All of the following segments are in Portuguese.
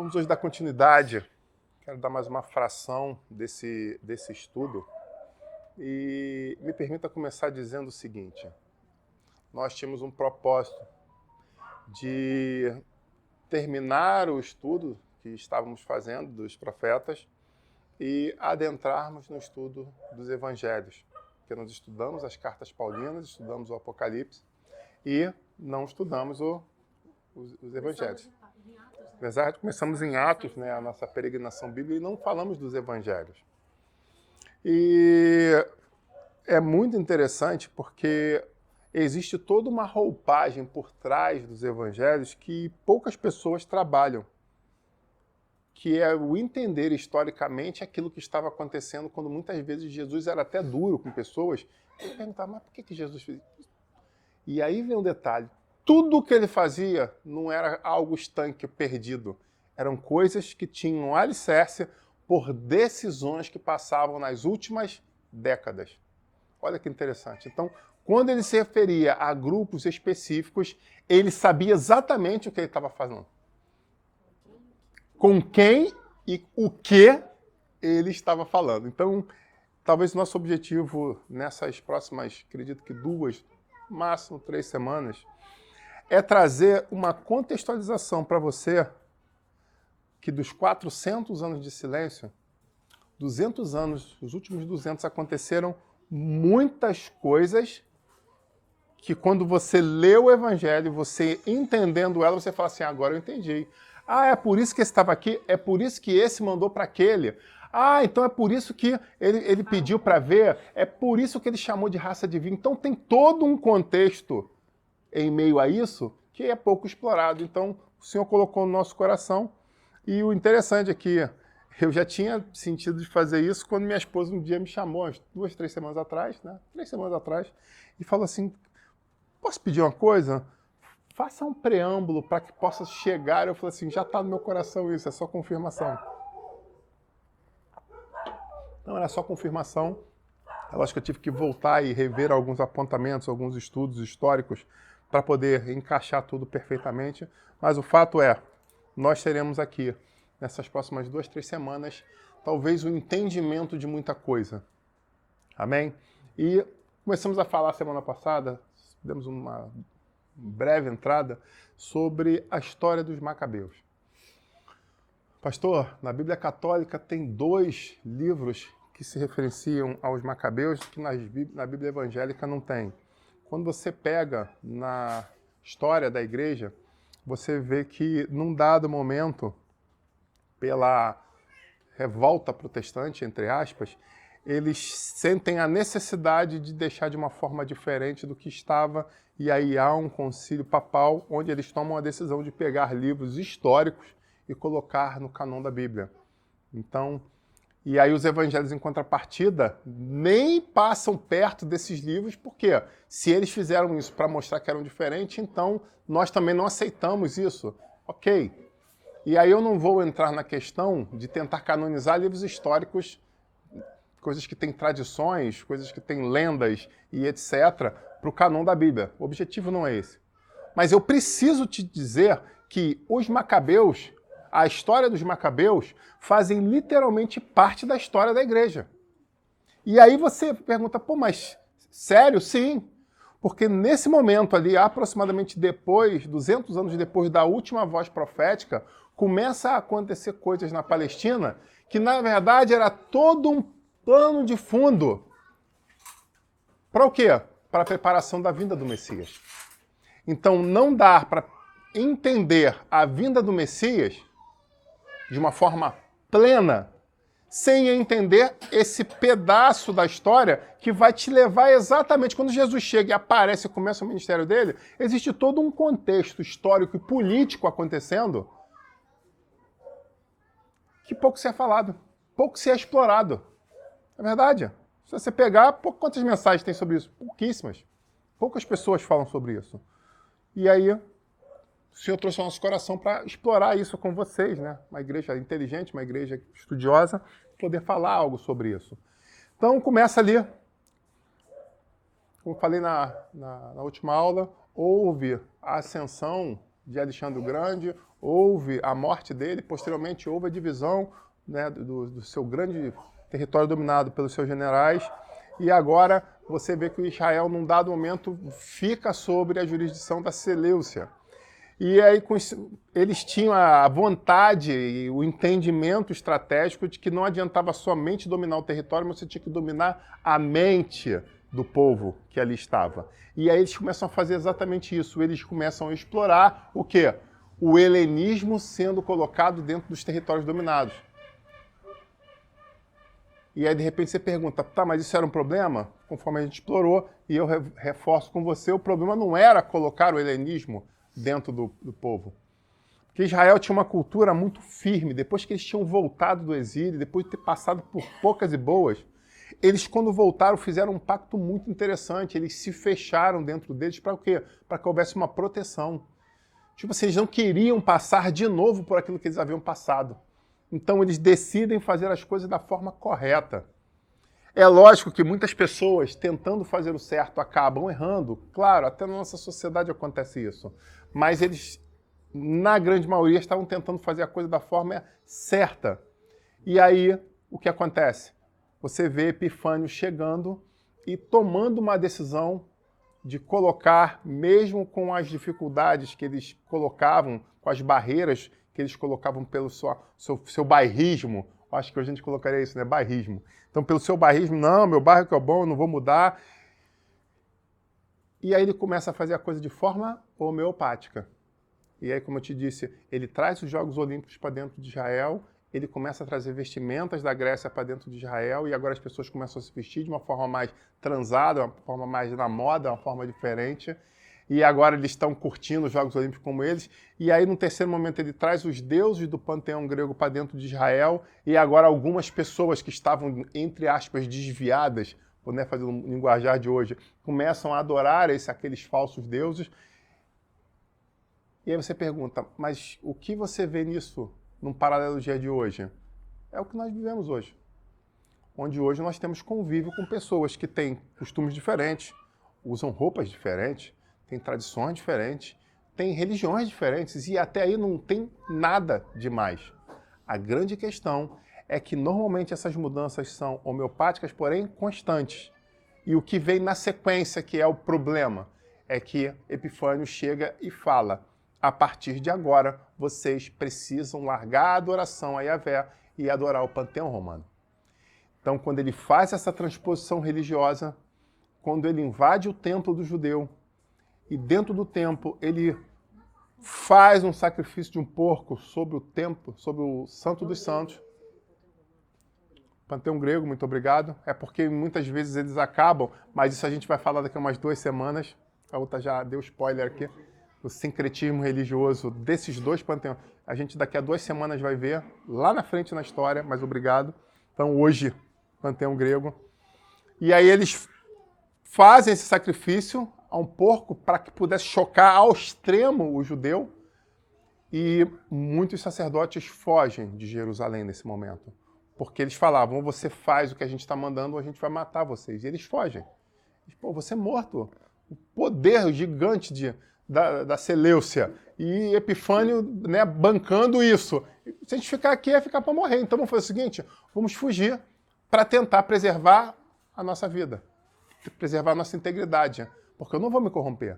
Vamos hoje dar continuidade. Quero dar mais uma fração desse estudo. E me permita começar dizendo o seguinte. Nós tínhamos um propósito de terminar o estudo que estávamos fazendo dos profetas e adentrarmos no estudo dos evangelhos. Porque nós estudamos as cartas paulinas, estudamos o Apocalipse e não estudamos os evangelhos. Apesar de começamos em Atos, né, a nossa peregrinação bíblica, e não falamos dos evangelhos. E é muito interessante porque existe toda uma roupagem por trás dos evangelhos que poucas pessoas trabalham, que é o entender historicamente aquilo que estava acontecendo quando muitas vezes Jesus era até duro com pessoas. Eu perguntava, mas por que Jesus fez isso? E aí vem um detalhe. Tudo o que ele fazia não era algo estanque, perdido. Eram coisas que tinham alicerce por decisões que passavam nas últimas décadas. Olha que interessante. Então, quando ele se referia a grupos específicos, ele sabia exatamente o que ele estava fazendo. Com quem e o que ele estava falando. Então, talvez o nosso objetivo nessas próximas, acredito que 2, máximo 3 semanas, é trazer uma contextualização para você que dos 400 anos de silêncio, 200 anos, os últimos 200 aconteceram muitas coisas que quando você lê o Evangelho, você entendendo ela, você fala assim, agora eu entendi. Ah, é por isso que esse estava aqui? É por isso que esse mandou para aquele? Ah, então é por isso que ele pediu para ver? É por isso que ele chamou de raça divina? Então tem todo um contexto em meio a isso que é pouco explorado. Então o Senhor colocou no nosso coração. E o interessante é que eu já tinha sentido de fazer isso quando minha esposa um dia me chamou, umas 2, 3 semanas atrás, né? 3 semanas atrás, e falou assim, posso pedir uma coisa? Faça um preâmbulo para que possa chegar. Eu falei assim, já está no meu coração isso, é só confirmação. Não, era só confirmação. Eu acho que eu tive que voltar e rever alguns apontamentos, alguns estudos históricos para poder encaixar tudo perfeitamente. Mas o fato é, nós teremos aqui, nessas próximas 2, 3 semanas, talvez o entendimento de muita coisa. Amém? E começamos a falar semana passada, demos uma breve entrada, sobre a história dos Macabeus. Pastor, na Bíblia Católica tem 2 livros que se referenciam aos Macabeus que na Bíblia Evangélica não tem. Quando você pega na história da igreja, você vê que num dado momento, pela revolta protestante, entre aspas, eles sentem a necessidade de deixar de uma forma diferente do que estava, e aí há um concílio papal onde eles tomam a decisão de pegar livros históricos e colocar no canon da Bíblia. Então, e aí os evangelhos em contrapartida nem passam perto desses livros, porque se eles fizeram isso para mostrar que eram diferentes, então nós também não aceitamos isso. Ok. E aí eu não vou entrar na questão de tentar canonizar livros históricos, coisas que têm tradições, coisas que têm lendas e etc., para o canon da Bíblia. O objetivo não é esse. Mas eu preciso te dizer que os Macabeus, a história dos Macabeus, fazem literalmente parte da história da igreja. E aí você pergunta, pô, mas sério? Sim. Porque nesse momento ali, aproximadamente depois, 200 anos depois da última voz profética, começa a acontecer coisas na Palestina que, na verdade, era todo um plano de fundo. Para o quê? Para a preparação da vinda do Messias. Então, não dá para entender a vinda do Messias de uma forma plena, sem entender esse pedaço da história que vai te levar exatamente... Quando Jesus chega e aparece e começa o ministério dele, existe todo um contexto histórico e político acontecendo que pouco se é falado, pouco se é explorado. É verdade. Se você pegar, quantas mensagens tem sobre isso? Pouquíssimas. Poucas pessoas falam sobre isso. E aí, o Senhor trouxe ao nosso coração para explorar isso com vocês, né? Uma igreja inteligente, uma igreja estudiosa, poder falar algo sobre isso. Então, começa ali, como falei na última aula, houve a ascensão de Alexandre o Grande, houve a morte dele, posteriormente houve a divisão, né, do seu grande território dominado pelos seus generais, e agora você vê que o Israel, num dado momento, fica sobre a jurisdição da Seleucia. E aí eles tinham a vontade e o entendimento estratégico de que não adiantava somente dominar o território, mas você tinha que dominar a mente do povo que ali estava. E aí eles começam a fazer exatamente isso. Eles começam a explorar o quê? O helenismo sendo colocado dentro dos territórios dominados. E aí, de repente, você pergunta, tá, mas isso era um problema? Conforme a gente explorou, e eu reforço com você, o problema não era colocar o helenismo dentro do povo. Porque Israel tinha uma cultura muito firme. Depois que eles tinham voltado do exílio, depois de ter passado por poucas e boas, eles, quando voltaram, fizeram um pacto muito interessante. Eles se fecharam dentro deles para o quê? Para que houvesse uma proteção. Tipo assim, eles não queriam passar de novo por aquilo que eles haviam passado. Então, eles decidem fazer as coisas da forma correta. É lógico que muitas pessoas, tentando fazer o certo, acabam errando. Claro, até na nossa sociedade acontece isso. Mas eles, na grande maioria, estavam tentando fazer a coisa da forma certa. E aí, o que acontece? Você vê Epifânio chegando e tomando uma decisão de colocar, mesmo com as dificuldades que eles colocavam, com as barreiras que eles colocavam pelo seu bairrismo. Acho que hoje a gente colocaria isso, né? Bairrismo. Então, pelo seu bairrismo, não, meu bairro que é bom, eu não vou mudar. E aí ele começa a fazer a coisa de forma homeopática. E aí, como eu te disse, ele traz os Jogos Olímpicos para dentro de Israel, ele começa a trazer vestimentas da Grécia para dentro de Israel, e agora as pessoas começam a se vestir de uma forma mais transada, uma forma mais na moda, uma forma diferente. E agora eles estão curtindo os Jogos Olímpicos como eles. E aí, no terceiro momento, ele traz os deuses do panteão grego para dentro de Israel. E agora algumas pessoas que estavam, entre aspas, desviadas, vou fazer um linguajar de hoje, começam a adorar aqueles falsos deuses. E aí você pergunta, mas o que você vê nisso num paralelo do dia de hoje? É o que nós vivemos hoje. Onde hoje nós temos convívio com pessoas que têm costumes diferentes, usam roupas diferentes, tem tradições diferentes, tem religiões diferentes, e até aí não tem nada demais. A grande questão é que normalmente essas mudanças são homeopáticas, porém constantes. E o que vem na sequência, que é o problema, é que Epifânio chega e fala, a partir de agora, vocês precisam largar a adoração a Yahvé e adorar o panteão romano. Então, quando ele faz essa transposição religiosa, quando ele invade o templo do judeu, e dentro do templo ele faz um sacrifício de um porco sobre o templo, sobre o Santo dos Santos. Panteão grego, muito obrigado. É porque muitas vezes eles acabam, mas isso a gente vai falar daqui a umas 2 semanas. A outra já deu spoiler aqui. O sincretismo religioso desses dois panteões. A gente daqui a 2 semanas vai ver, lá na frente na história, mas obrigado. Então hoje, panteão grego. E aí eles fazem esse sacrifício a um porco para que pudesse chocar ao extremo o judeu, e muitos sacerdotes fogem de Jerusalém nesse momento, porque eles falavam, ou você faz o que a gente está mandando, ou a gente vai matar vocês. E eles fogem. Pô, você é morto. O poder gigante da Seleucia. E Epifânio, né, bancando isso. Se a gente ficar aqui, é ficar para morrer. Então vamos fazer o seguinte, vamos fugir para tentar preservar a nossa vida, preservar a nossa integridade, porque eu não vou me corromper.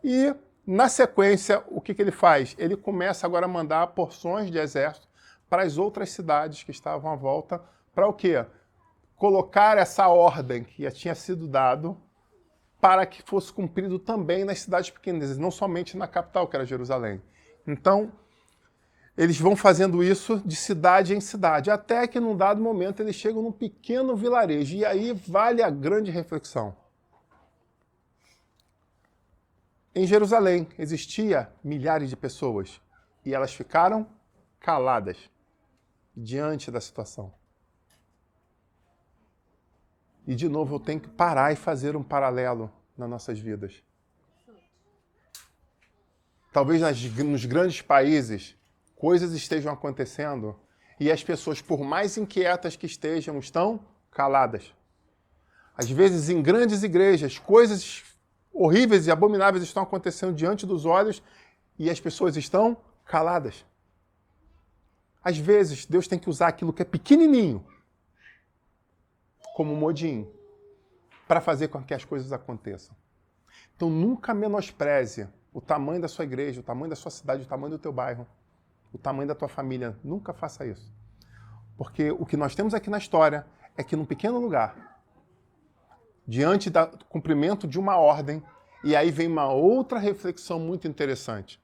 E, na sequência, o que ele faz? Ele começa agora a mandar porções de exército para as outras cidades que estavam à volta, para o quê? Colocar essa ordem que já tinha sido dado para que fosse cumprido também nas cidades pequenas, não somente na capital, que era Jerusalém. Então, eles vão fazendo isso de cidade em cidade, até que num dado momento eles chegam num pequeno vilarejo, e aí vale a grande reflexão. Em Jerusalém existia milhares de pessoas e elas ficaram caladas diante da situação. E de novo eu tenho que parar e fazer um paralelo nas nossas vidas. Talvez nos grandes países coisas estejam acontecendo e as pessoas, por mais inquietas que estejam, estão caladas. Às vezes em grandes igrejas, coisas horríveis e abomináveis estão acontecendo diante dos olhos e as pessoas estão caladas. Às vezes, Deus tem que usar aquilo que é pequenininho, como um modinho, para fazer com que as coisas aconteçam. Então, nunca menospreze o tamanho da sua igreja, o tamanho da sua cidade, o tamanho do teu bairro, o tamanho da tua família. Nunca faça isso. Porque o que nós temos aqui na história é que num pequeno lugar, diante do cumprimento de uma ordem, e aí vem uma outra reflexão muito interessante.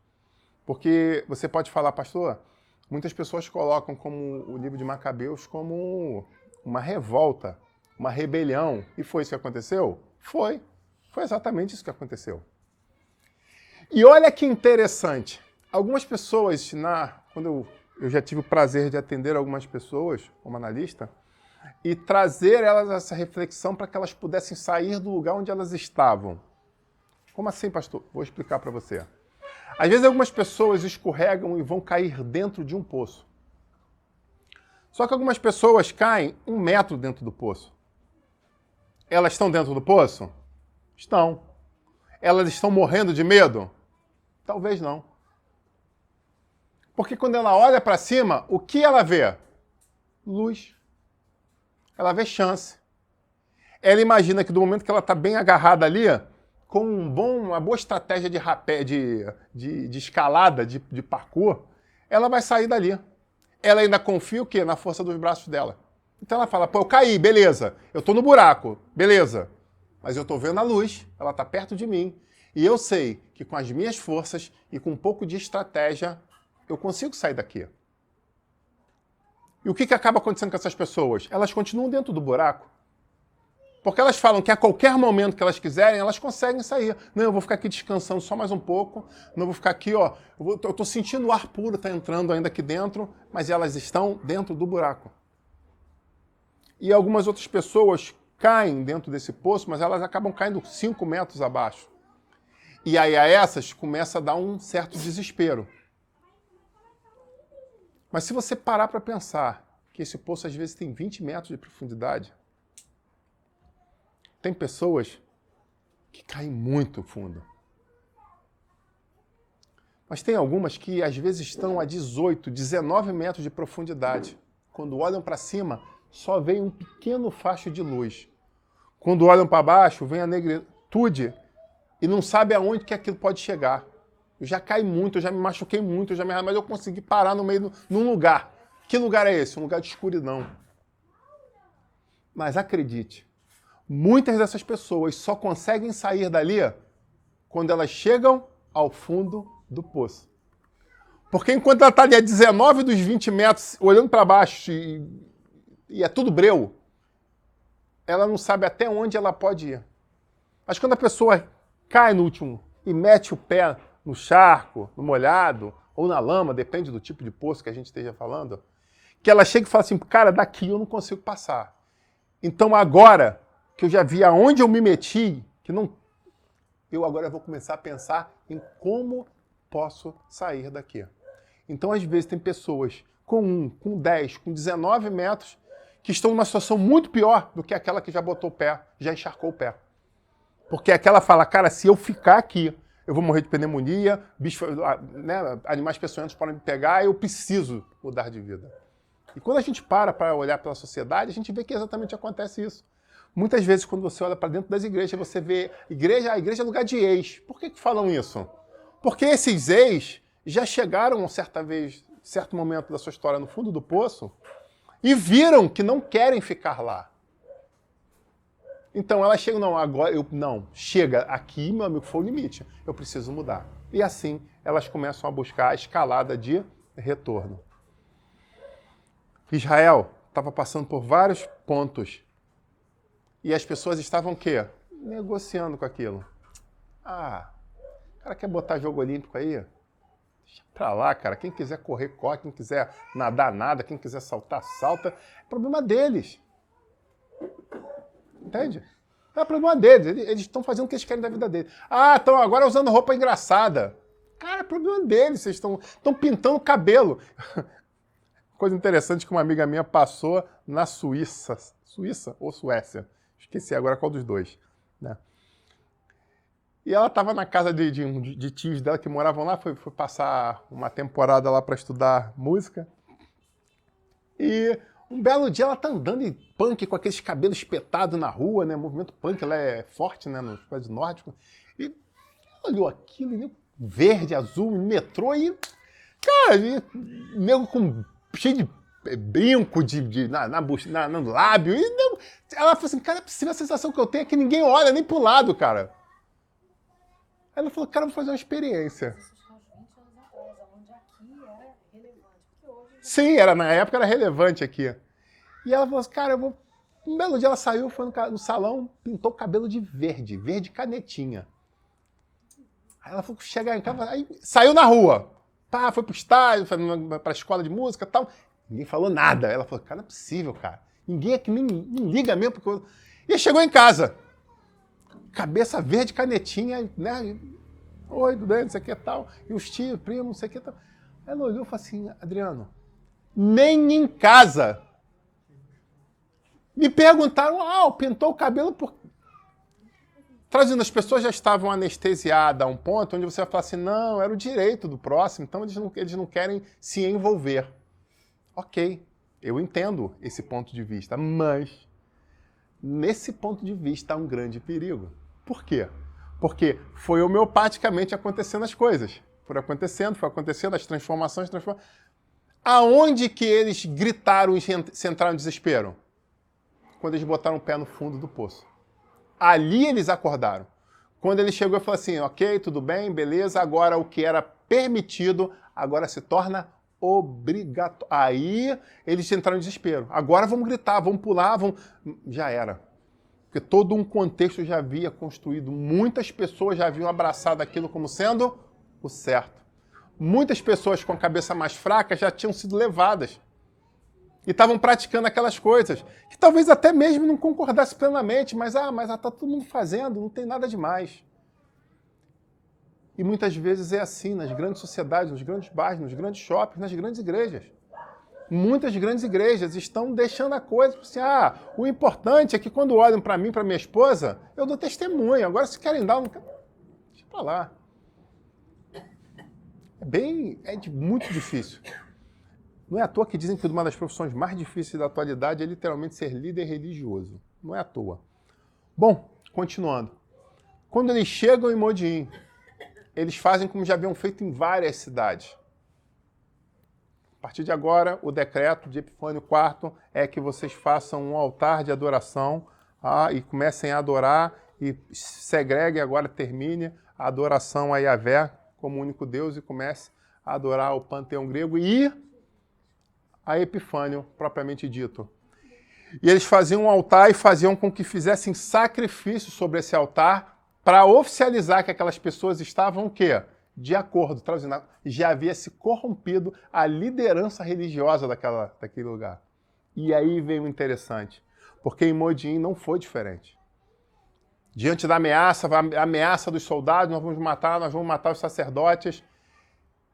Porque você pode falar, pastor, muitas pessoas colocam como o livro de Macabeus como uma revolta, uma rebelião. E foi isso que aconteceu? Foi. Foi exatamente isso que aconteceu. E olha que interessante. Algumas pessoas, quando eu já tive o prazer de atender algumas pessoas como analista, e trazer elas essa reflexão para que elas pudessem sair do lugar onde elas estavam. Como assim, pastor? Vou explicar para você. Às vezes algumas pessoas escorregam e vão cair dentro de um poço. Só que algumas pessoas caem 1 metro dentro do poço. Elas estão dentro do poço? Estão. Elas estão morrendo de medo? Talvez não. Porque quando ela olha para cima, o que ela vê? Luz. Ela vê chance. Ela imagina que do momento que ela está bem agarrada ali, com uma boa estratégia de rapé, de escalada, de parkour, ela vai sair dali. Ela ainda confia o quê? Na força dos braços dela. Então ela fala, pô, eu caí, beleza. Eu estou no buraco, beleza. Mas eu estou vendo a luz, ela está perto de mim. E eu sei que com as minhas forças e com um pouco de estratégia, eu consigo sair daqui. E o que acaba acontecendo com essas pessoas? Elas continuam dentro do buraco. Porque elas falam que a qualquer momento que elas quiserem, elas conseguem sair. Não, eu vou ficar aqui descansando só mais um pouco. Não vou ficar aqui, ó. Eu estou sentindo o ar puro, tá entrando ainda aqui dentro, mas elas estão dentro do buraco. E algumas outras pessoas caem dentro desse poço, mas elas acabam caindo 5 metros abaixo. E aí a essas começa a dar um certo desespero. Mas se você parar para pensar que esse poço às vezes tem 20 metros de profundidade, tem pessoas que caem muito fundo. Mas tem algumas que às vezes estão a 18, 19 metros de profundidade. Quando olham para cima, só vem um pequeno facho de luz. Quando olham para baixo, vem a negritude e não sabe aonde que aquilo pode chegar. Eu já caí muito, eu já me machuquei muito, mas eu consegui parar no meio, num lugar. Que lugar é esse? Um lugar de escuridão. Mas acredite, muitas dessas pessoas só conseguem sair dali quando elas chegam ao fundo do poço. Porque enquanto ela está ali a 19 dos 20 metros, olhando para baixo e é tudo breu, ela não sabe até onde ela pode ir. Mas quando a pessoa cai no último e mete o pé no charco, no molhado, ou na lama, depende do tipo de poço que a gente esteja falando, que ela chega e fala assim, cara, daqui eu não consigo passar. Então agora que eu já vi aonde eu me meti, eu agora vou começar a pensar em como posso sair daqui. Então às vezes tem pessoas com 1, com 10, com 19 metros, que estão numa situação muito pior do que aquela que já botou o pé, já encharcou o pé. Porque aquela fala, cara, se eu ficar aqui, eu vou morrer de pneumonia, animais peçonhentos podem me pegar, eu preciso mudar de vida. E quando a gente para olhar pela sociedade, a gente vê que exatamente acontece isso. Muitas vezes, quando você olha para dentro das igrejas, você vê a igreja é lugar de ex. Por que falam isso? Porque esses ex já chegaram certo momento da sua história no fundo do poço e viram que não querem ficar lá. Então elas chegam, chega aqui, meu amigo, foi o limite, eu preciso mudar. E assim elas começam a buscar a escalada de retorno. Israel estava passando por vários pontos e as pessoas estavam o quê? Negociando com aquilo. O cara quer botar jogo olímpico aí? Deixa pra lá, cara. Quem quiser correr, corre. Quem quiser nadar, nada. Quem quiser saltar, salta. É problema deles. Entende? É problema deles. Eles estão fazendo o que eles querem da vida deles. Estão agora usando roupa engraçada. Cara, é problema deles. Vocês estão pintando o cabelo. Coisa interessante que uma amiga minha passou na Suíça. Suíça ou Suécia? Esqueci agora qual dos dois. Né? E ela estava na casa de tios dela que moravam lá, foi passar uma temporada lá para estudar música. E um belo dia ela tá andando em punk com aqueles cabelos espetados na rua, né? O movimento punk, ela é forte, né? Nos países nórdicos. E ela olhou aquilo, né? Verde, azul, metrô e... Cara, nego cheio de brinco no lábio. E ela falou assim, cara, é possível, a sensação que eu tenho é que ninguém olha nem pro lado, cara. Aí ela falou, cara, vou fazer uma experiência. Sim, na época era relevante aqui. E ela falou assim, cara, um belo dia ela saiu, foi no salão, pintou o cabelo de verde canetinha. Aí ela falou que chegar em casa, aí saiu na rua. Tá, foi pro estádio, foi pra escola de música e tal. Ninguém falou nada. Ela falou, cara, não é possível, cara. Ninguém aqui nem liga mesmo. Porque E chegou em casa. Cabeça verde, canetinha, né? Oi, tudo bem, não sei o que tal. E os tios, primos, não sei o que tal. Ela olhou e falou assim, Adriano, nem em casa me perguntaram, pintou o cabelo por... Traduzindo, as pessoas já estavam anestesiadas a um ponto onde você vai falar assim, não, era o direito do próximo, então eles não querem se envolver. Ok, eu entendo esse ponto de vista, mas nesse ponto de vista há um grande perigo. Por quê? Porque foi homeopaticamente acontecendo as coisas. Foi acontecendo as transformações. Aonde que eles gritaram e se entraram em desespero? Quando eles botaram o pé no fundo do poço. Ali eles acordaram. Quando ele chegou e falou assim, ok, tudo bem, beleza, agora o que era permitido, agora se torna obrigatório. Aí eles entraram em desespero. Agora vamos gritar, vamos pular, Já era. Porque todo um contexto já havia construído, muitas pessoas já haviam abraçado aquilo como sendo o certo. Muitas pessoas com a cabeça mais fraca já tinham sido levadas. E estavam praticando aquelas coisas, que talvez até mesmo não concordasse plenamente, mas tá todo mundo fazendo, não tem nada demais. E muitas vezes é assim, nas grandes sociedades, nos grandes bairros, nos grandes shoppings, nas grandes igrejas. Muitas grandes igrejas estão deixando a coisa assim, o importante é que quando olham para mim, para minha esposa, eu dou testemunho. Agora, se querem dar, deixa pra lá. Muito difícil. Não é à toa que dizem que uma das profissões mais difíceis da atualidade é literalmente ser líder religioso. Não é à toa. Bom, continuando. Quando eles chegam em Modi'in, eles fazem como já haviam feito em várias cidades. A partir de agora, o decreto de Epifânio IV é que vocês façam um altar de adoração e comecem a adorar e segreguem, agora termine a adoração a Yahvé como único Deus e comece a adorar o panteão grego e a Epifânio, propriamente dito. E eles faziam um altar e faziam com que fizessem sacrifício sobre esse altar para oficializar que aquelas pessoas estavam o quê? De acordo, traduzindo, já havia se corrompido a liderança religiosa daquele lugar. E aí vem o interessante, porque em Modi'in não foi diferente. Diante da ameaça dos soldados, nós vamos matar os sacerdotes.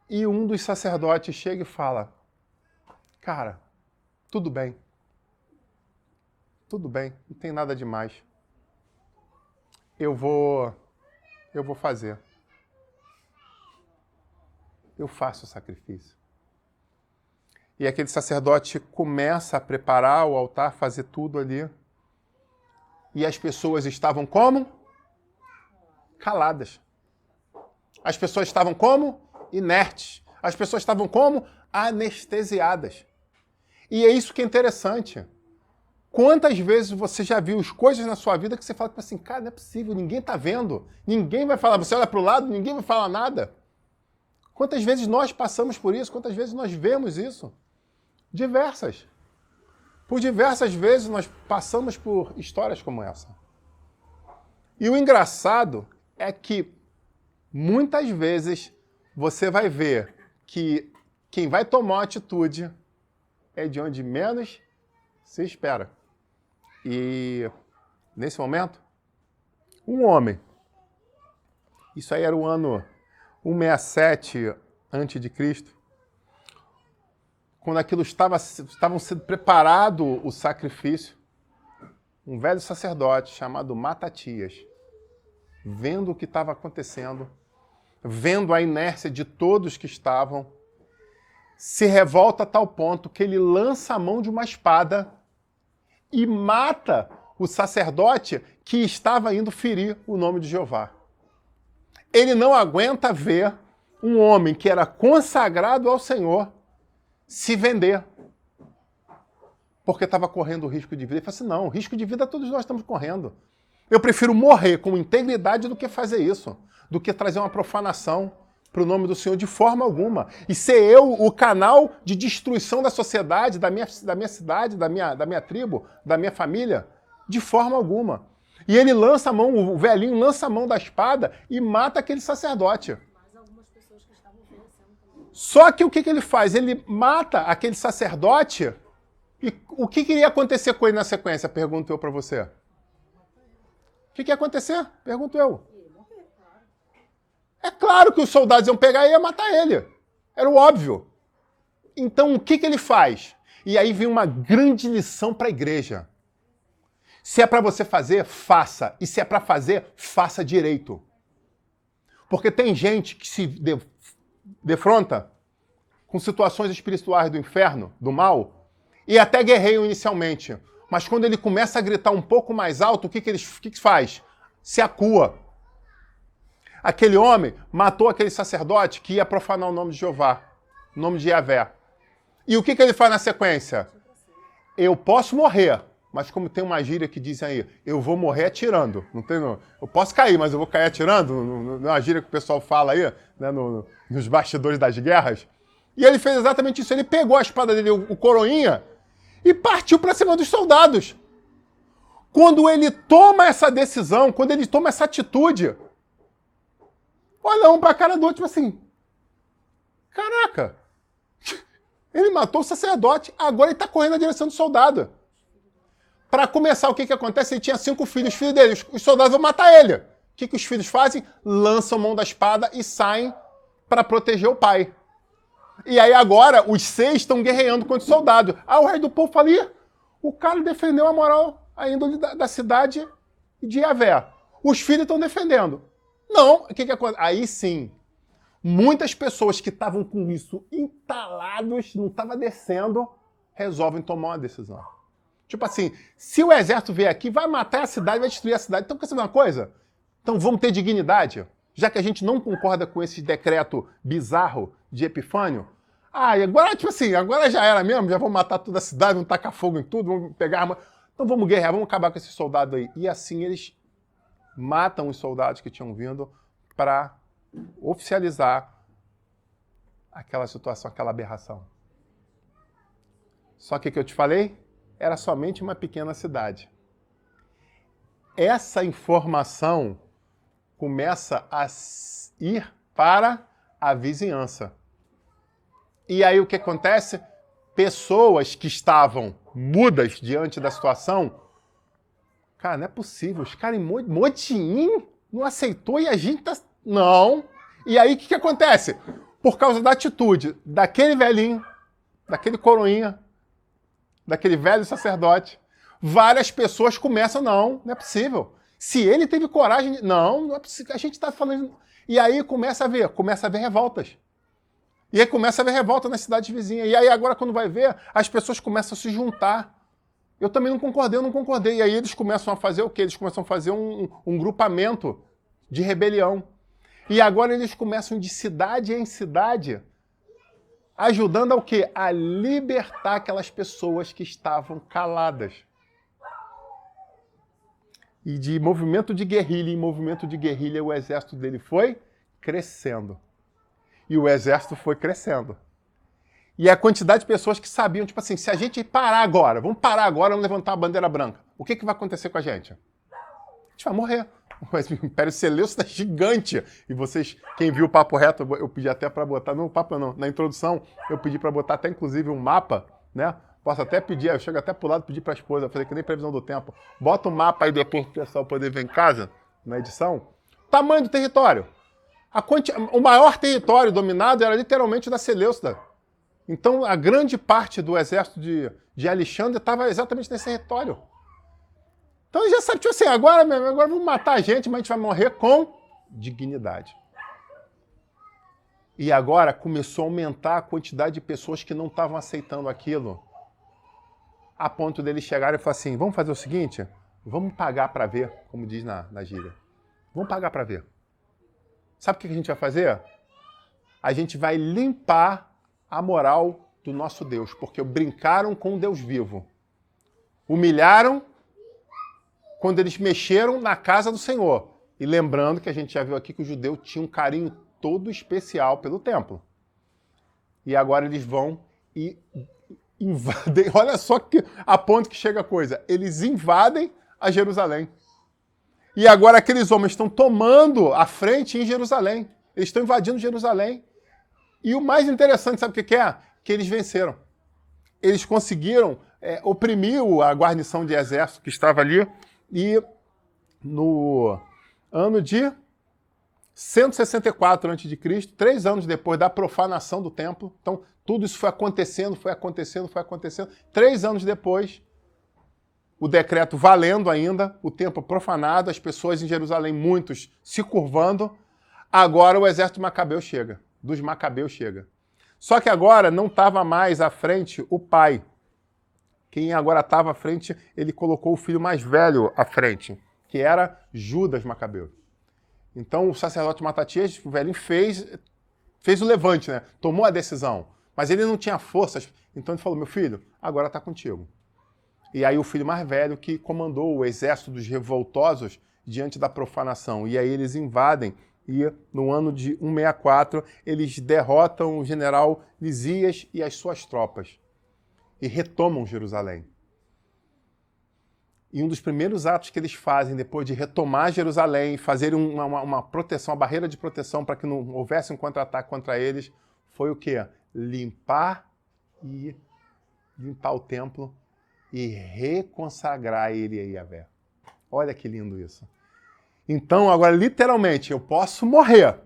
E um dos sacerdotes chega e fala, cara, tudo bem, não tem nada demais. Eu vou fazer. Eu faço o sacrifício. E aquele sacerdote começa a preparar o altar, fazer tudo ali. E as pessoas estavam como? Caladas. As pessoas estavam como? Inertes. As pessoas estavam como? Anestesiadas. E é isso que é interessante. Quantas vezes você já viu as coisas na sua vida que você fala assim, cara, não é possível, ninguém está vendo. Ninguém vai falar, você olha para o lado, ninguém vai falar nada. Quantas vezes nós passamos por isso? Quantas vezes nós vemos isso? Diversas. Por diversas vezes nós passamos por histórias como essa. E o engraçado é que muitas vezes você vai ver que quem vai tomar uma atitude é de onde menos se espera. E nesse momento, um homem, isso aí era o ano 167 a.C., quando aquilo estavam sendo preparado o sacrifício, um velho sacerdote chamado Matatias vendo o que estava acontecendo, vendo a inércia de todos que estavam, se revolta a tal ponto que ele lança a mão de uma espada e mata o sacerdote que estava indo ferir o nome de Jeová. Ele não aguenta ver um homem que era consagrado ao Senhor se vender, porque estava correndo risco de vida. Ele fala assim, não, risco de vida todos nós estamos correndo. Eu prefiro morrer com integridade do que fazer isso, do que trazer uma profanação para o nome do Senhor de forma alguma. E ser eu o canal de destruição da sociedade, da minha cidade, da minha tribo, da minha família, de forma alguma. E ele lança a mão, o velhinho lança a mão da espada e mata aquele sacerdote. Só que o que ele faz? Ele mata aquele sacerdote e o que iria acontecer com ele na sequência? Pergunto eu para você. O que ia acontecer? Pergunto eu. É claro que os soldados iam pegar e iam matar ele. Era o óbvio. Então, o que ele faz? E aí vem uma grande lição para a igreja. Se é para você fazer, faça. E se é para fazer, faça direito. Porque tem gente que se defronta com situações espirituais do inferno, do mal, e até guerreiam inicialmente. Mas quando ele começa a gritar um pouco mais alto, o que faz? Se acua. Aquele homem matou aquele sacerdote que ia profanar o nome de Jeová, o nome de Yahvé. E o que ele faz na sequência? Eu posso morrer, mas como tem uma gíria que diz aí, eu vou morrer atirando. Não tem, não. Eu posso cair, mas eu vou cair atirando. Não é uma gíria que o pessoal fala aí, né, nos bastidores das guerras. E ele fez exatamente isso. Ele pegou a espada dele, o coroinha, e partiu para cima dos soldados. Quando ele toma essa decisão, quando ele toma essa atitude, olha um para a cara do outro, tipo assim, caraca, ele matou o sacerdote, agora ele está correndo na direção do soldado. Para começar, o que acontece? Ele tinha 5 filhos, os filhos dele, os soldados vão matar ele. O que os filhos fazem? Lançam a mão da espada e saem para proteger o pai. E aí agora os 6 estão guerreando contra o soldado. O rei do povo fala, o cara defendeu a moral, a índole da cidade de Yahvé. Os filhos estão defendendo. Não, o que acontece? Aí sim, muitas pessoas que estavam com isso entalados, não estavam descendo, resolvem tomar uma decisão. Tipo assim, se o exército vier aqui, vai matar a cidade, vai destruir a cidade. Então, quer saber uma coisa? Então vamos ter dignidade. Já que a gente não concorda com esse decreto bizarro de Epifânio, e agora, tipo assim, agora já era mesmo, já vamos matar toda a cidade, vamos tacar fogo em tudo, vamos pegar arma. Então vamos guerrear, vamos acabar com esse soldado aí. E assim eles matam os soldados que tinham vindo para oficializar aquela situação, aquela aberração. Só que eu te falei, era somente uma pequena cidade. Essa informação começa a ir para a vizinhança. E aí o que acontece? Pessoas que estavam mudas diante da situação, cara, não é possível, os caras em Motim não aceitou e a gente tá... Não. E aí o que acontece? Por causa da atitude daquele velhinho, daquele coroinha, daquele velho sacerdote, várias pessoas começam, não é possível. Se ele teve coragem, não é possível, a gente está falando... E aí começa a ver revoltas. E aí começa a haver revolta nas cidades vizinhas. E aí agora quando vai ver, as pessoas começam a se juntar. Eu também não concordei. E aí eles começam a fazer o quê? Eles começam a fazer um grupamento de rebelião. E agora eles começam de cidade em cidade, ajudando ao quê? A libertar aquelas pessoas que estavam caladas. E de movimento de guerrilha em movimento de guerrilha, o exército dele foi crescendo. E o exército foi crescendo. E a quantidade de pessoas que sabiam, tipo assim, se a gente parar agora, vamos levantar a bandeira branca, o que vai acontecer com a gente? A gente vai morrer. O Império Seleucida é gigante. E vocês, quem viu o Papo Reto, eu pedi até para botar, não, papo não, na introdução, eu pedi para botar até inclusive um mapa, né? Posso até pedir, eu chego até pro lado, pedir para a esposa, eu falei que nem previsão do tempo, bota o mapa aí depois para o pessoal poder ver em casa, na edição. Tamanho do território. O maior território dominado era literalmente da Seleucida. Então, a grande parte do exército de Alexandre estava exatamente nesse território. Então ele já sabe, tipo assim, agora vamos matar a gente, mas a gente vai morrer com dignidade. E agora começou a aumentar a quantidade de pessoas que não estavam aceitando aquilo, a ponto deles chegarem e falar assim, vamos fazer o seguinte, vamos pagar para ver, como diz na gíria. Vamos pagar para ver. Sabe o que a gente vai fazer? A gente vai limpar a moral do nosso Deus, porque brincaram com o Deus vivo. Humilharam quando eles mexeram na casa do Senhor. E lembrando que a gente já viu aqui que o judeu tinha um carinho todo especial pelo templo. E agora eles vão e invadem. Olha só que, a ponto que chega a coisa. Eles invadem a Jerusalém. E agora aqueles homens estão tomando a frente em Jerusalém. Eles estão invadindo Jerusalém. E o mais interessante, sabe o que é? Que eles venceram. Eles conseguiram oprimir a guarnição de exército que estava ali. E no ano de 164 a.C., 3 anos depois da profanação do templo, então tudo isso foi acontecendo. 3 anos depois, o decreto valendo ainda, o templo profanado, as pessoas em Jerusalém, muitos se curvando, agora o exército macabeu chega, dos macabeus chega. Só que agora não estava mais à frente o pai. Quem agora estava à frente, ele colocou o filho mais velho à frente, que era Judas Macabeu. Então o sacerdote Matatias, o velhinho, fez o levante, né? Tomou a decisão. Mas ele não tinha forças, então ele falou, meu filho, agora está contigo. E aí o filho mais velho que comandou o exército dos revoltosos diante da profanação. E aí eles invadem e no ano de 164 eles derrotam o general Lisias e as suas tropas. E retomam Jerusalém. E um dos primeiros atos que eles fazem depois de retomar Jerusalém, fazerem uma proteção, uma barreira de proteção para que não houvesse um contra-ataque contra eles, foi o quê? Limpar o templo e reconsagrar ele a Yahvé. Olha que lindo isso. Então, agora, literalmente, eu posso morrer,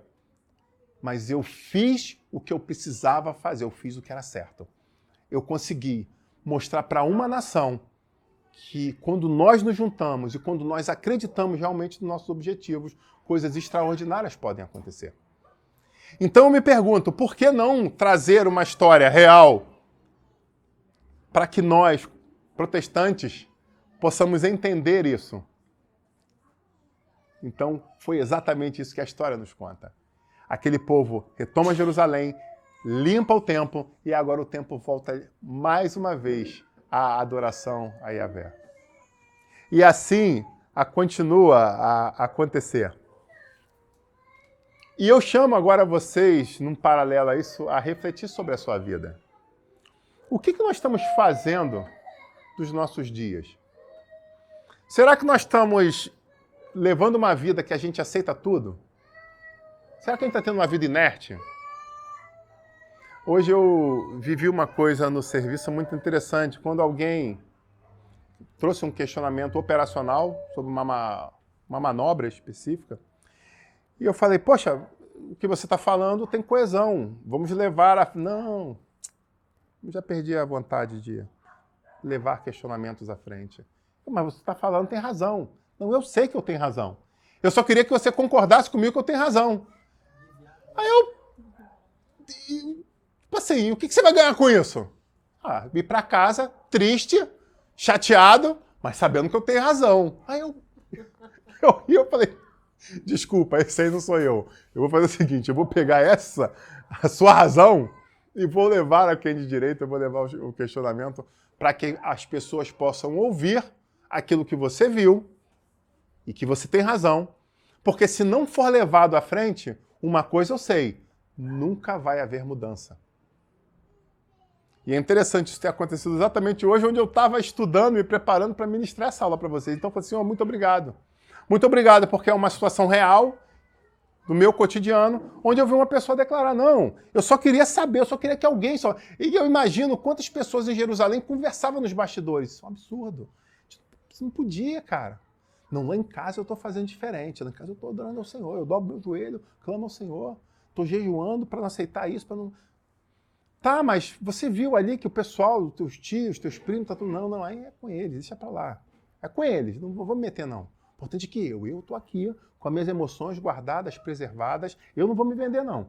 mas eu fiz o que eu precisava fazer, eu fiz o que era certo. Eu consegui mostrar para uma nação que quando nós nos juntamos e quando nós acreditamos realmente nos nossos objetivos, coisas extraordinárias podem acontecer. Então eu me pergunto, por que não trazer uma história real para que nós, protestantes, possamos entender isso? Então foi exatamente isso que a história nos conta. Aquele povo retoma Jerusalém, limpa o templo e agora o templo volta mais uma vez à adoração a Yahvé. E assim continua a acontecer. E eu chamo agora vocês, num paralelo a isso, a refletir sobre a sua vida. O que nós estamos fazendo dos nossos dias? Será que nós estamos levando uma vida que a gente aceita tudo? Será que a gente está tendo uma vida inerte? Hoje eu vivi uma coisa no serviço muito interessante. Quando alguém trouxe um questionamento operacional sobre uma manobra específica, e eu falei, poxa, o que você está falando tem coesão. Vamos levar a... Não, eu já perdi a vontade de levar questionamentos à frente. Mas você está falando, tem razão. Não, eu sei que eu tenho razão. Eu só queria que você concordasse comigo que eu tenho razão. Aí eu... Tipo assim, o que você vai ganhar com isso? Ir para casa, triste, chateado, mas sabendo que eu tenho razão. Aí eu falei, desculpa, esse aí não sou eu. Eu vou fazer o seguinte, eu vou pegar a sua razão, e vou levar a quem de direito, eu vou levar o questionamento para que as pessoas possam ouvir aquilo que você viu e que você tem razão. Porque se não for levado à frente, uma coisa eu sei, nunca vai haver mudança. E é interessante isso ter acontecido exatamente hoje, onde eu estava estudando, me preparando para ministrar essa aula para vocês. Então eu falei assim, muito obrigado. Muito obrigado, porque é uma situação real do meu cotidiano, onde eu vi uma pessoa declarar, não, eu só queria saber, eu só queria que alguém... E eu imagino quantas pessoas em Jerusalém conversavam nos bastidores. Isso é um absurdo. Isso não podia, cara. Não, lá em casa eu estou fazendo diferente. Lá em casa eu estou adorando ao Senhor. Eu dobro meu joelho, clamo ao Senhor. Estou jejuando para não aceitar isso, para não... Tá, mas você viu ali que o pessoal, os teus tios, teus primos, tá tudo... Não, aí é com eles, deixa para lá. É com eles, não vou me meter não. O importante é que eu estou aqui com as minhas emoções guardadas, preservadas, eu não vou me vender não.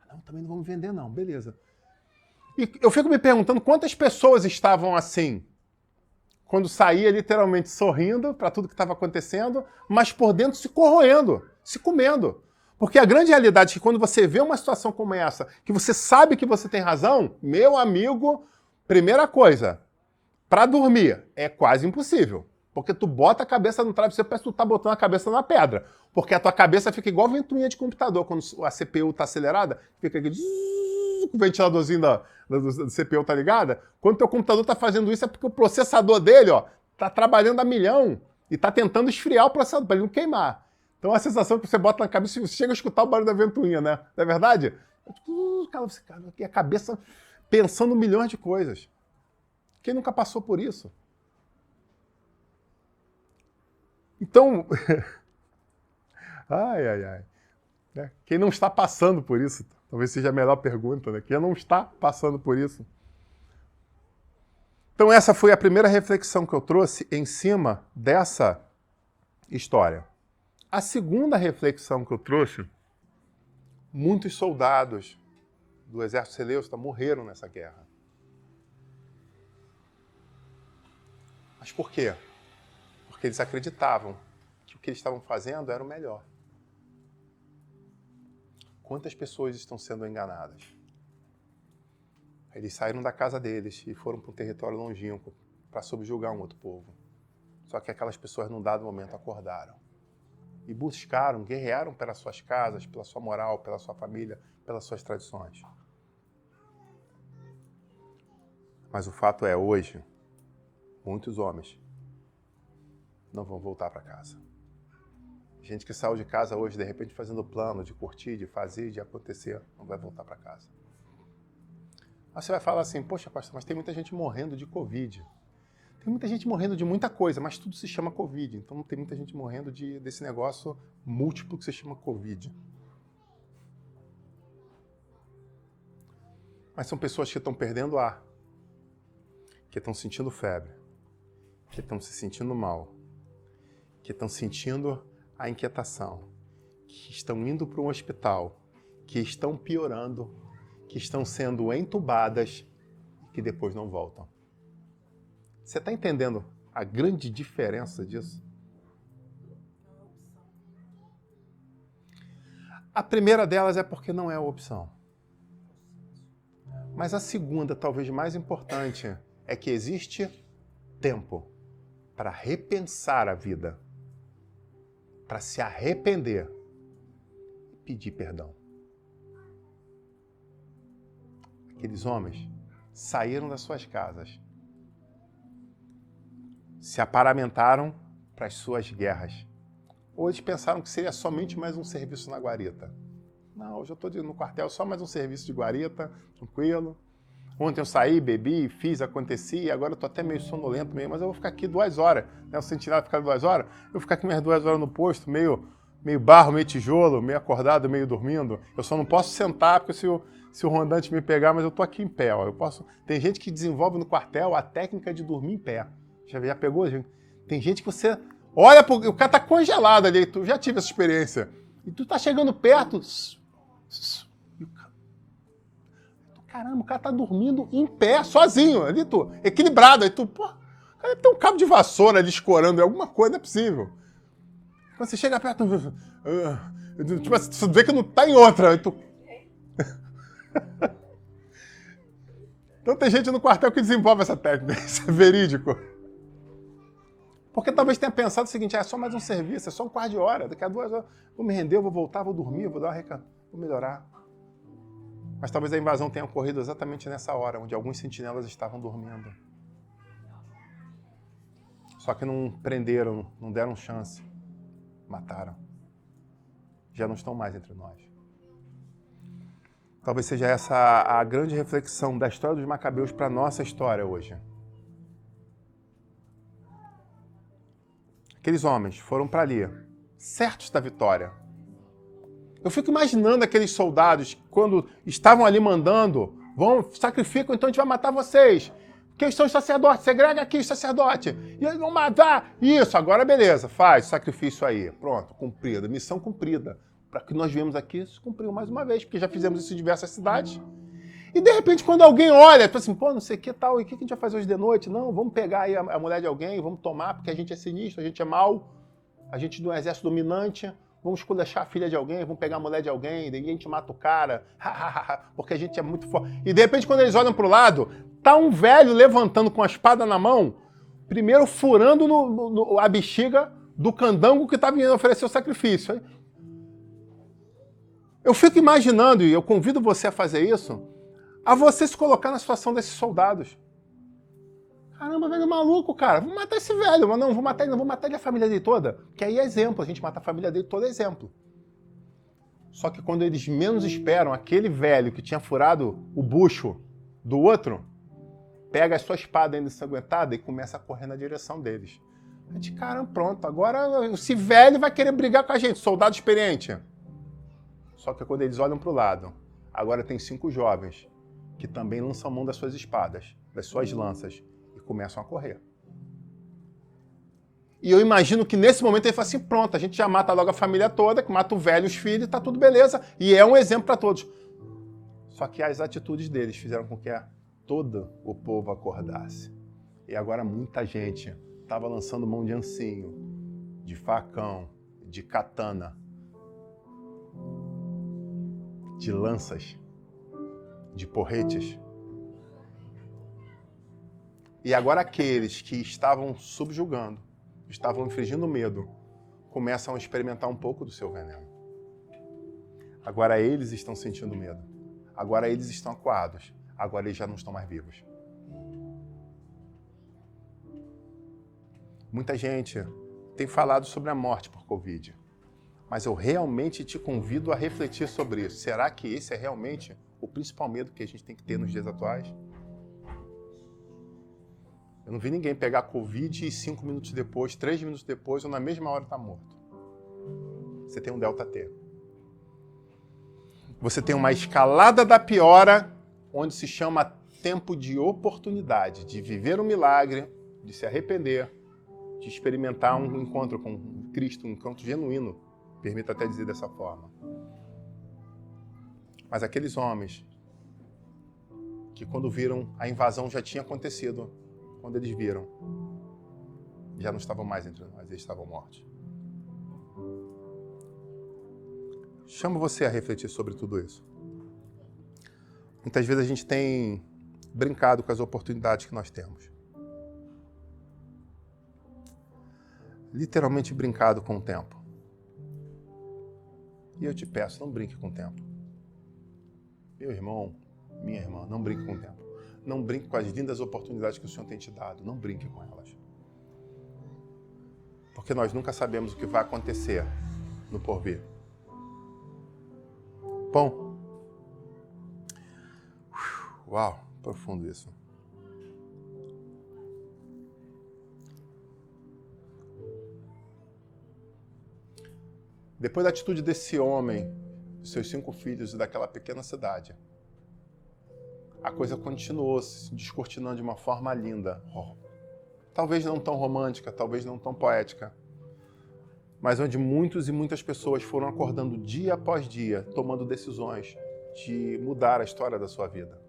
Não, também não vou me vender não, beleza. E eu fico me perguntando quantas pessoas estavam assim, quando saía literalmente sorrindo para tudo que estava acontecendo, mas por dentro se corroendo, se comendo. Porque a grande realidade é que quando você vê uma situação como essa, que você sabe que você tem razão, meu amigo, primeira coisa, para dormir é quase impossível. Porque tu bota a cabeça no travesseiro, parece que tu tá botando a cabeça na pedra. Porque a tua cabeça fica igual ventoinha de computador, quando a CPU tá acelerada, fica aquele... o ventiladorzinho da CPU tá ligada. Quando teu computador tá fazendo isso é porque o processador dele, ó, tá trabalhando a milhão e tá tentando esfriar o processador para ele não queimar. Então a sensação que você bota na cabeça, você chega a escutar o barulho da ventoinha, né? Não é verdade? Cara, e a cabeça pensando milhões de coisas. Quem nunca passou por isso? Então, ai. Quem não está passando por isso? Talvez seja a melhor pergunta, né? Quem não está passando por isso? Então essa foi a primeira reflexão que eu trouxe em cima dessa história. A segunda reflexão que eu trouxe, muitos soldados do exército seleucida morreram nessa guerra. Mas por quê? Porque eles acreditavam que o que eles estavam fazendo era o melhor. Quantas pessoas estão sendo enganadas? Eles saíram da casa deles e foram para um território longínquo para subjugar um outro povo. Só que aquelas pessoas, num dado momento, acordaram. E buscaram, guerrearam pelas suas casas, pela sua moral, pela sua família, pelas suas tradições. Mas o fato é, hoje, muitos homens não vão voltar para casa. Gente que saiu de casa hoje, de repente, fazendo plano de curtir, de fazer, de acontecer, não vai voltar para casa. Aí você vai falar assim, poxa, pastor, mas tem muita gente morrendo de Covid. Tem muita gente morrendo de muita coisa, mas tudo se chama Covid. Então tem muita gente morrendo desse negócio múltiplo que se chama Covid. Mas são pessoas que estão perdendo ar, que estão sentindo febre, que estão se sentindo mal, que estão sentindo a inquietação, que estão indo para um hospital, que estão piorando, que estão sendo entubadas e que depois não voltam. Você está entendendo a grande diferença disso? A primeira delas é porque não é a opção. Mas a segunda, talvez mais importante, é que existe tempo para repensar a vida, para se arrepender e pedir perdão. Aqueles homens saíram das suas casas, se aparamentaram para as suas guerras. Hoje pensaram que seria somente mais um serviço na guarita. Não, hoje eu estou no quartel, só mais um serviço de guarita, tranquilo. Ontem eu saí, bebi, fiz, aconteci, agora eu estou até meio sonolento mesmo, mas eu vou ficar aqui 2 horas. Né? O sentinela ficar 2 horas, eu vou ficar aqui mais 2 horas no posto, meio barro, meio tijolo, meio acordado, meio dormindo. Eu só não posso sentar, porque se o rondante me pegar, mas eu estou aqui em pé. Ó. Tem gente que desenvolve no quartel a técnica de dormir em pé. Já pegou, gente? Tem gente que você olha, o cara tá congelado ali, tu já tive essa experiência. E tu tá chegando perto, e caramba, o cara tá dormindo em pé, sozinho, ali tu, equilibrado, aí tu, pô, cara, tem um cabo de vassoura ali escorando, alguma coisa, não é possível. Quando você chega perto, tipo, você vê que não tá em outra, aí tu... Então tem gente no quartel que desenvolve essa técnica, isso é verídico. Porque talvez tenha pensado o seguinte, é só mais um serviço, é só um quarto de hora, daqui a 2 horas vou me render, vou voltar, vou dormir, vou dar uma vou melhorar. Mas talvez a invasão tenha ocorrido exatamente nessa hora, onde alguns sentinelas estavam dormindo. Só que não prenderam, não deram chance, mataram. Já não estão mais entre nós. Talvez seja essa a grande reflexão da história dos Macabeus para a nossa história hoje. Aqueles homens foram para ali, certos da vitória. Eu fico imaginando aqueles soldados, quando estavam ali mandando, vão, sacrificam, então a gente vai matar vocês. Quem são os sacerdotes? Segrega aqui os sacerdotes. E eles vão matar. Isso, agora beleza. Faz sacrifício aí. Pronto, cumprida. Missão cumprida. Para que nós viemos aqui, se cumpriu mais uma vez, porque já fizemos isso em diversas cidades. E de repente, quando alguém olha, tu assim, pô, não sei o que tal, e o que a gente vai fazer hoje de noite? Não, vamos pegar aí a mulher de alguém, vamos tomar, porque a gente é sinistro, a gente é mau, a gente não é um exército dominante, vamos esculachar a filha de alguém, vamos pegar a mulher de alguém, daí a gente mata o cara, porque a gente é muito forte. E de repente, quando eles olham pro lado, tá um velho levantando com a espada na mão, primeiro furando a bexiga do candango que tá vindo oferecer o sacrifício. Eu fico imaginando, e eu convido você a fazer isso, a você se colocar na situação desses soldados. Caramba, velho maluco, cara. Vou matar esse velho, mas não vou matar ele, não vou matar ele a família dele toda. Que aí é exemplo, a gente mata a família dele toda é exemplo. Só que quando eles menos esperam, aquele velho que tinha furado o bucho do outro, pega a sua espada ainda ensanguentada e começa a correr na direção deles. A gente, caramba, pronto, agora esse velho vai querer brigar com a gente, soldado experiente. Só que quando eles olham para o lado, agora tem 5 jovens que também lançam mão das suas espadas, das suas lanças, e começam a correr. E eu imagino que nesse momento ele fala assim, pronto, a gente já mata logo a família toda, que mata o velho, os filhos, tá tudo beleza, e é um exemplo para todos. Só que as atitudes deles fizeram com que todo o povo acordasse. E agora muita gente estava lançando mão de ancinho, de facão, de katana, de lanças, de porretes. E agora aqueles que estavam subjugando, estavam infligindo medo, começam a experimentar um pouco do seu veneno. Agora eles estão sentindo medo. Agora eles estão acuados. Agora eles já não estão mais vivos. Muita gente tem falado sobre a morte por Covid. Mas eu realmente te convido a refletir sobre isso. Será que esse é realmente o principal medo que a gente tem que ter nos dias atuais? Eu não vi ninguém pegar Covid e 5 minutos depois, 3 minutos depois, ou na mesma hora está morto. Você tem um Delta T. Você tem uma escalada da piora, onde se chama tempo de oportunidade, de viver um milagre, de se arrepender, de experimentar um encontro com Cristo, um encontro genuíno. Permita até dizer dessa forma. Mas aqueles homens que quando viram a invasão já tinha acontecido, quando eles viram, já não estavam mais entre nós, eles estavam mortos. Chamo você a refletir sobre tudo isso. Muitas vezes a gente tem brincado com as oportunidades que nós temos. Literalmente brincado com o tempo. E eu te peço, não brinque com o tempo. Meu irmão, minha irmã, não brinque com o tempo. Não brinque com as lindas oportunidades que o Senhor tem te dado. Não brinque com elas. Porque nós nunca sabemos o que vai acontecer no porvir. Bom. Uau, profundo isso. Depois da atitude desse homem, dos seus 5 filhos e daquela pequena cidade, a coisa continuou se descortinando de uma forma linda. Talvez não tão romântica, talvez não tão poética, mas onde muitos e muitas pessoas foram acordando dia após dia, tomando decisões de mudar a história da sua vida.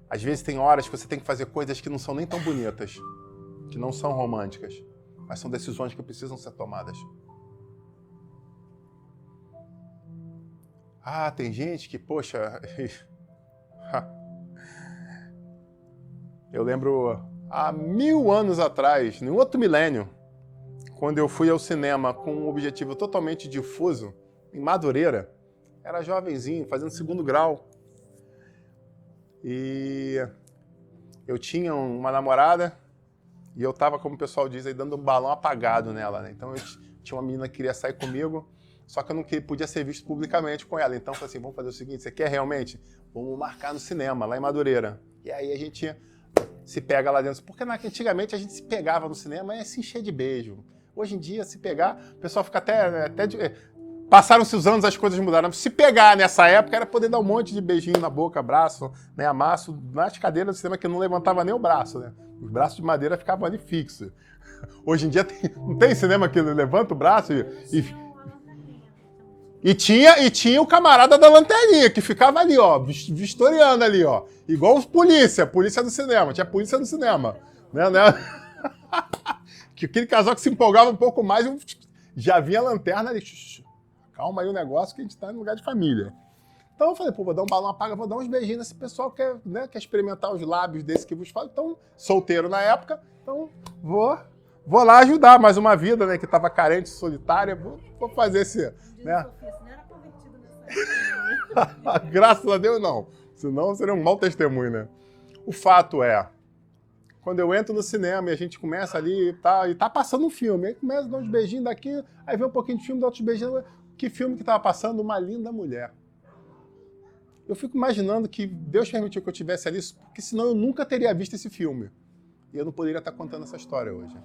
Às vezes tem horas que você tem que fazer coisas que não são nem tão bonitas, que não são românticas, mas são decisões que precisam ser tomadas. Ah, tem gente que, poxa... Eu lembro há 1000 anos atrás, em outro milênio, quando eu fui ao cinema com um objetivo totalmente difuso, em Madureira, era jovenzinho, fazendo 2º grau. E eu tinha uma namorada e eu estava, como o pessoal diz, aí, dando um balão apagado nela, né? Então eu tinha uma menina que queria sair comigo, só que eu não podia ser visto publicamente com ela. Então eu falei assim, vamos fazer o seguinte, você quer realmente? Vamos marcar no cinema, lá em Madureira. E aí a gente se pega lá dentro. Porque antigamente a gente se pegava no cinema e se encher de beijo. Hoje em dia, se pegar, o pessoal fica até Passaram-se os anos, as coisas mudaram. Se pegar nessa época, era poder dar um monte de beijinho na boca, abraço, né, amasso, nas cadeiras do cinema que não levantava nem o braço, né? Os braços de madeira ficavam ali fixos. Hoje em dia não tem cinema que levanta o braço e tinha o camarada da lanterninha, que ficava ali, ó, vistoriando ali, ó. Igual os polícia do cinema, tinha polícia do cinema. Né? Que aquele casal que se empolgava um pouco mais, já vinha a lanterna ali. Calma aí o negócio que a gente tá no lugar de família. Então eu falei, pô, vou dar um balão apaga, vou dar uns beijinhos nesse pessoal que quer experimentar os lábios desse que vos falo. Então, solteiro na época, então vou lá ajudar mais uma vida, né, que estava carente, solitária, vou fazer esse... Né? Sofia, você não era convertido nessa época, né? Graças a Deus, não. Senão seria um mau testemunho, né? O fato é, quando eu entro no cinema e a gente começa ali e tá passando um filme, aí começa a dar uns beijinhos daqui, aí vem um pouquinho de filme, dá outros beijinhos. Que filme que estava passando? Uma Linda Mulher. Eu fico imaginando que Deus permitiu que eu estivesse ali, porque senão eu nunca teria visto esse filme. E eu não poderia estar contando essa história hoje.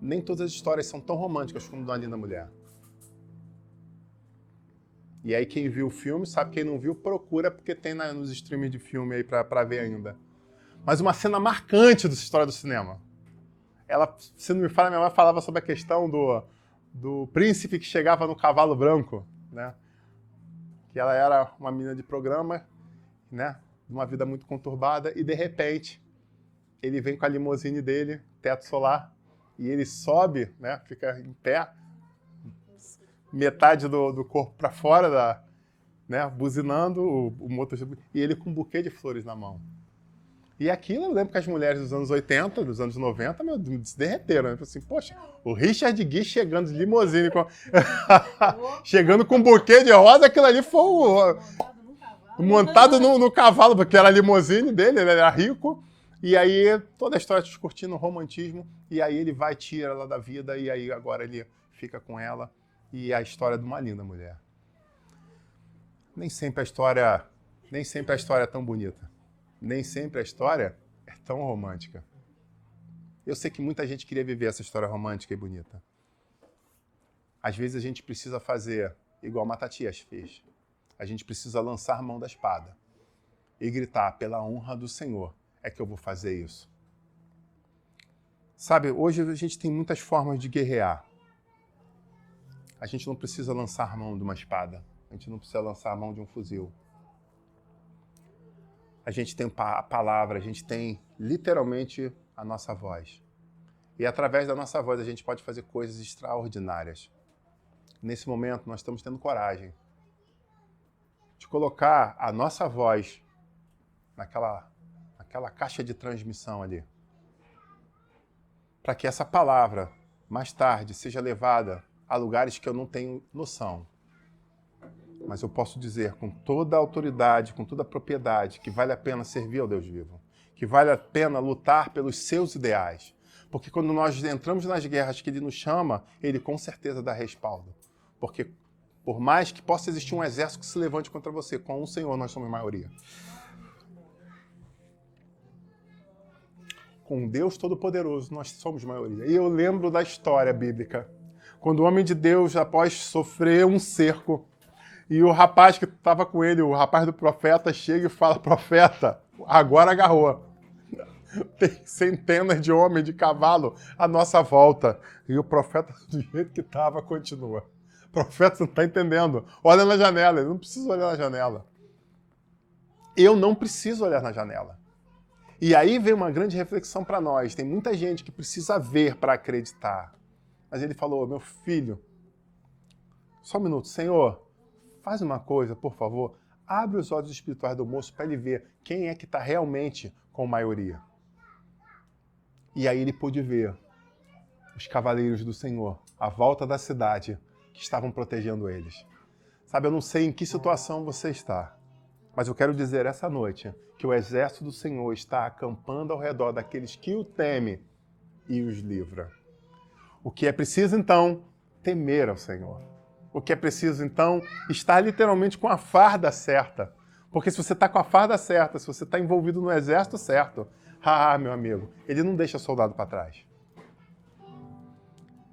Nem todas as histórias são tão românticas como Uma Linda Mulher. E aí quem viu o filme sabe, quem não viu procura, porque tem nos streams de filme aí para ver ainda. Mas uma cena marcante dessa história do cinema. Ela, se não me falha, minha mãe falava sobre a questão do príncipe que chegava no cavalo branco, né? Que ela era uma menina de programa, né? De uma vida muito conturbada, e de repente ele vem com a limusine dele, teto solar, e ele sobe, né? Fica em pé, metade do corpo para fora, né? Buzinando o motorista, e ele com um buquê de flores na mão. E aquilo, eu lembro que as mulheres dos anos 80, dos anos 90, meu Deus, se derreteram. Né? Assim, poxa, o Richard Gere chegando de limusine, chegando com um buquê de rosa, aquilo ali foi montado no cavalo, porque era a limusine dele, ele era rico. E aí, toda a história discutindo o romantismo, e aí ele vai, tira ela da vida, e aí agora ele fica com ela, e a história de uma linda mulher. Nem sempre a história é tão bonita. Nem sempre a história é tão romântica. Eu sei que muita gente queria viver essa história romântica e bonita. Às vezes a gente precisa fazer igual Matatias fez. A gente precisa lançar mão da espada e gritar, pela honra do Senhor, é que eu vou fazer isso. Sabe, hoje a gente tem muitas formas de guerrear. A gente não precisa lançar mão de uma espada. A gente não precisa lançar mão de um fuzil. A gente tem a palavra, a gente tem literalmente a nossa voz. E através da nossa voz a gente pode fazer coisas extraordinárias. Nesse momento nós estamos tendo coragem de colocar a nossa voz naquela caixa de transmissão ali. Para que essa palavra, mais tarde, seja levada a lugares que eu não tenho noção. Mas eu posso dizer com toda a autoridade, com toda a propriedade, que vale a pena servir ao Deus vivo, que vale a pena lutar pelos seus ideais. Porque quando nós entramos nas guerras que Ele nos chama, Ele com certeza dá respaldo. Porque por mais que possa existir um exército que se levante contra você, com o Senhor nós somos maioria. Com Deus Todo-Poderoso nós somos maioria. E eu lembro da história bíblica, quando o homem de Deus, após sofrer um cerco, e o rapaz que estava com ele, o rapaz do profeta, chega e fala, profeta, agora agarrou. Tem centenas de homens de cavalo à nossa volta. E o profeta, do jeito que estava, continua. O profeta não está entendendo. Olha na janela, ele não precisa olhar na janela. Eu não preciso olhar na janela. E aí vem uma grande reflexão para nós. Tem muita gente que precisa ver para acreditar. Mas ele falou, meu filho, só um minuto, Senhor, faz uma coisa, por favor, abre os olhos espirituais do moço para ele ver quem é que está realmente com maioria. E aí ele pôde ver os cavaleiros do Senhor à volta da cidade que estavam protegendo eles. Sabe, eu não sei em que situação você está, mas eu quero dizer essa noite que o exército do Senhor está acampando ao redor daqueles que o temem e os livra. O que é preciso, então, temer ao Senhor. O que é preciso, então, estar literalmente com a farda certa. Porque se você está com a farda certa, se você está envolvido no exército certo, meu amigo, ele não deixa soldado para trás.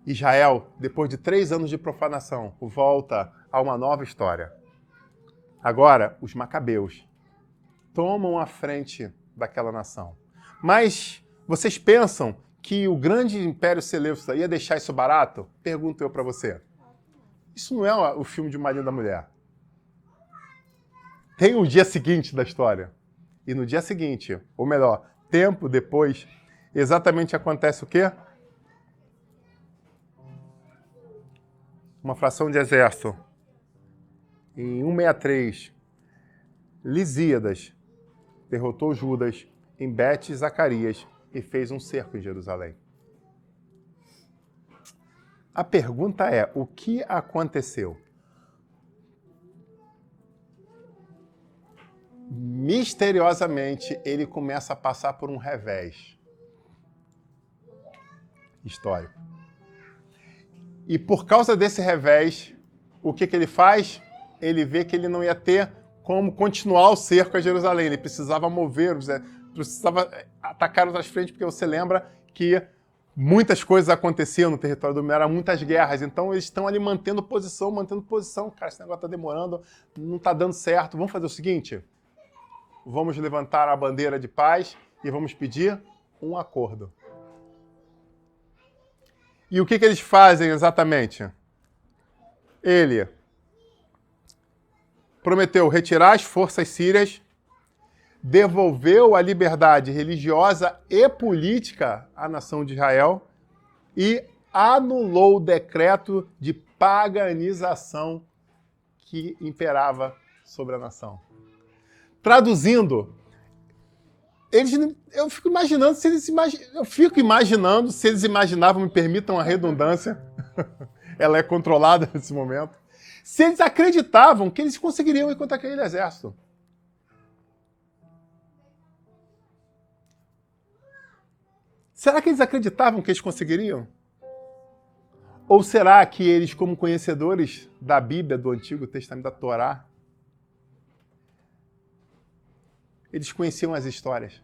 Israel, depois de 3 anos de profanação, volta a uma nova história. Agora, os macabeus tomam a frente daquela nação. Mas vocês pensam que o grande Império Seleucida ia deixar isso barato? Pergunto eu para você. Isso não é o filme de Maria da Mulher. Tem o dia seguinte da história. E no dia seguinte, ou melhor, tempo depois, exatamente acontece o quê? Uma fração de exército. Em 163, Lisíadas derrotou Judas em Bet-Zacarias e fez um cerco em Jerusalém. A pergunta é, o que aconteceu? Misteriosamente, ele começa a passar por um revés histórico. E por causa desse revés, o que ele faz? Ele vê que ele não ia ter como continuar o cerco a Jerusalém. Ele precisava mover, precisava atacar outras frentes, porque você lembra que muitas coisas aconteciam no território do Medo, muitas guerras. Então eles estão ali mantendo posição. Cara, esse negócio está demorando, não está dando certo. Vamos fazer o seguinte? Vamos levantar a bandeira de paz e vamos pedir um acordo. E o que eles fazem exatamente? Ele prometeu retirar as forças sírias, devolveu a liberdade religiosa e política à nação de Israel e anulou o decreto de paganização que imperava sobre a nação. Traduzindo, eu fico imaginando se eles imaginavam, me permitam a redundância, ela é controlada nesse momento, se eles acreditavam que eles conseguiriam ir contra aquele exército. Será que eles acreditavam que eles conseguiriam? Ou será que eles, como conhecedores da Bíblia, do Antigo Testamento, da Torá, eles conheciam as histórias?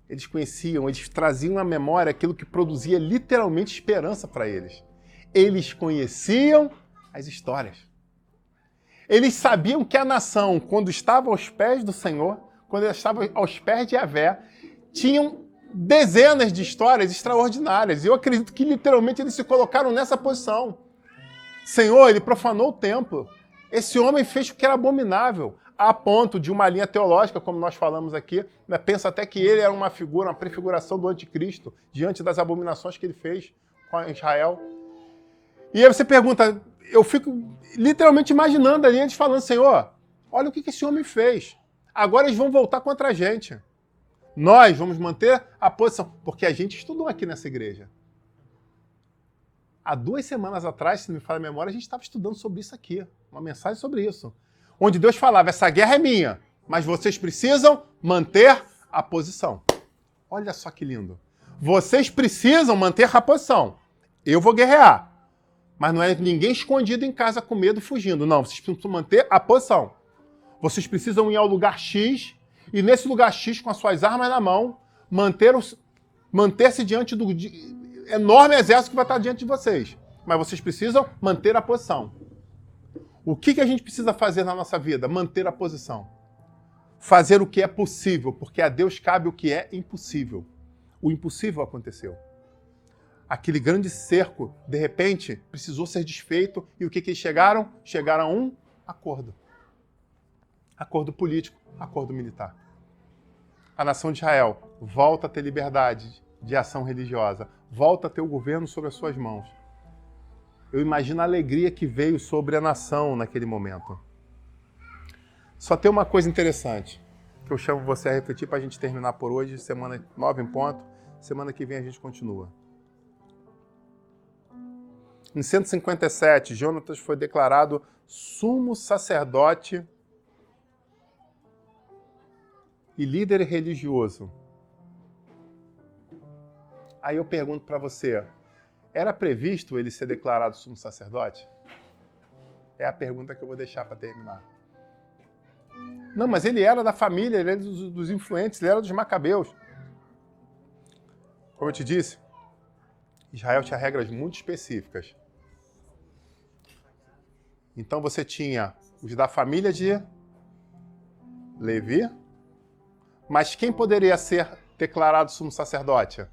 Eles conheciam, eles traziam à memória aquilo que produzia literalmente esperança para eles. Eles conheciam as histórias. Eles sabiam que a nação, quando estava aos pés do Senhor, quando ela estava aos pés de Yahvé, tinham dezenas de histórias extraordinárias. E eu acredito que literalmente eles se colocaram nessa posição. Senhor, ele profanou o templo. Esse homem fez o que era abominável, a ponto de uma linha teológica, como nós falamos aqui, né, pensa até que ele era uma figura, uma prefiguração do anticristo, diante das abominações que ele fez com Israel. E aí você pergunta, eu fico literalmente imaginando ali eles falando, Senhor, olha o que esse homem fez. Agora eles vão voltar contra a gente. Nós vamos manter a posição, porque a gente estudou aqui nessa igreja. Há 2 semanas atrás, se não me falha a memória, a gente estava estudando sobre isso aqui. Uma mensagem sobre isso. Onde Deus falava, essa guerra é minha, mas vocês precisam manter a posição. Olha só que lindo. Vocês precisam manter a posição. Eu vou guerrear. Mas não é ninguém escondido em casa com medo, fugindo. Não, vocês precisam manter a posição. Vocês precisam ir ao lugar X e nesse lugar X, com as suas armas na mão, manter-se diante do enorme exército que vai estar diante de vocês. Mas vocês precisam manter a posição. O que a gente precisa fazer na nossa vida? Manter a posição. Fazer o que é possível, porque a Deus cabe o que é impossível. O impossível aconteceu. Aquele grande cerco, de repente, precisou ser desfeito. E o que eles chegaram? Chegaram a um acordo. Acordo político, acordo militar. A nação de Israel volta a ter liberdade de ação religiosa, volta a ter o governo sobre as suas mãos. Eu imagino a alegria que veio sobre a nação naquele momento. Só tem uma coisa interessante, que eu chamo você a refletir para a gente terminar por hoje, semana 9 em ponto, semana que vem a gente continua. Em 157, Jonatas foi declarado sumo sacerdote e líder religioso. Aí eu pergunto para você, era previsto ele ser declarado sumo sacerdote? É a pergunta que eu vou deixar para terminar. Não, mas ele era da família, ele era dos influentes, ele era dos macabeus. Como eu te disse, Israel tinha regras muito específicas. Então você tinha os da família de Levi, mas quem poderia ser declarado sumo sacerdote?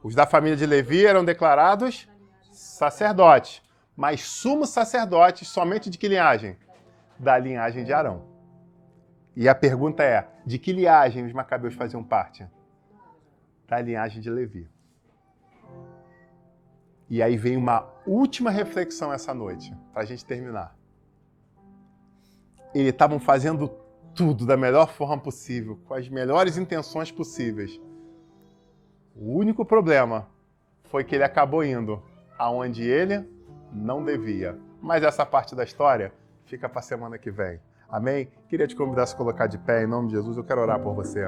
Os da família de Levi eram declarados sacerdotes, mas sumo sacerdotes somente de que linhagem? Da linhagem de Arão. E a pergunta é, de que linhagem os macabeus faziam parte? Da linhagem de Levi. E aí vem uma última reflexão essa noite, para a gente terminar. Eles estavam fazendo tudo da melhor forma possível, com as melhores intenções possíveis. O único problema foi que ele acabou indo aonde ele não devia. Mas essa parte da história fica para a semana que vem. Amém? Queria te convidar a se colocar de pé em nome de Jesus. Eu quero orar por você.